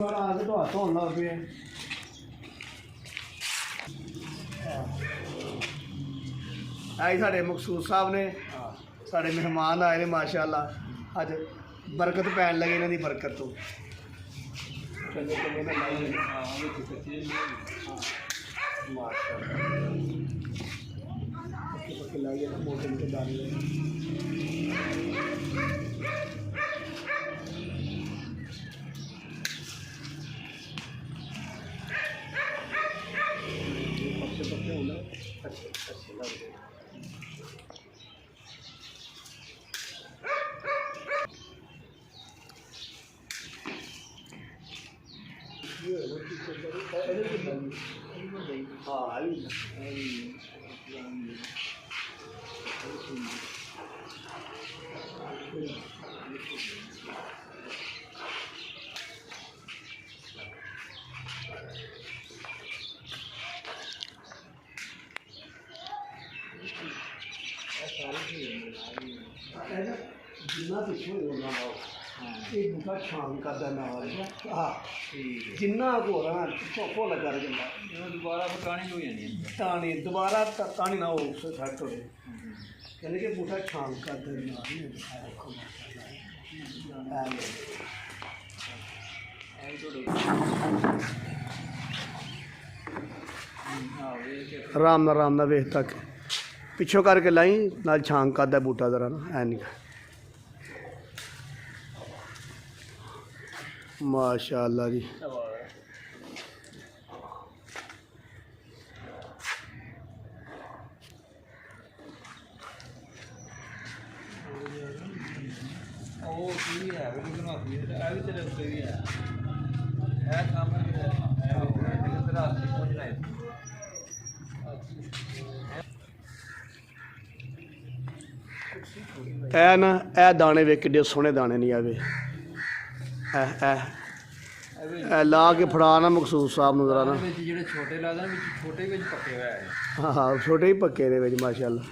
आज तो हाथ धोन लग पे आई साढ़े मकसूद साहब ने साढ़े मेहमान आए ने माशाअल्लाह अज बरकत पैन लगे इन्हों की बरकत तो जिन्ना पिछू ये बूटा शाम करता नाल जिन्ना हो रहा भुल कर जाता दोबारा टाणी हो जानी टाणी दोबारा टाणी ना हो सैट हो कहने कि बूटा शाम करता आराम ना वेख तक पिछों करके लाई नाल छांग करता बूटा जरा ना है नहीं माशाअल्लाह जी ऐ ना ऐ दाने वे किड्डे सोहने दाने नहीं आवे ला के फड़ा ना मकसूद साहब नूं जरा ना हाँ हाँ छोटे ही पक्के ने माशाअल्लाह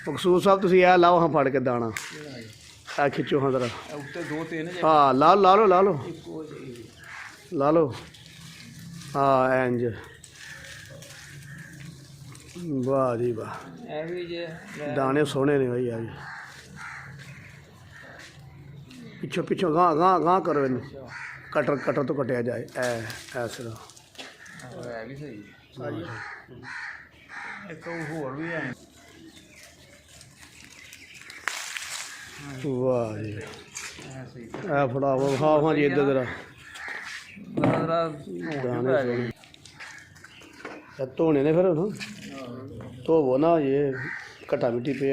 मकसूद साहब तुसीं ऐ लाओ हाँ फड़ के दाना ऐ खिच्चो हाँ जरा हाँ ला लो ला लो ला लो हाँ इंज वाह जी वाह दाने सोहने ने भाई अभी पिछों पिछों गां गां गां करो इन कटर कटर तो कटिया जाए ऐस वाह जी ऐ फड़ाओ हाँ हाँ जी इधर जरा दाने धोने ने फिर धोवो ना ये घटा मिट्टी पे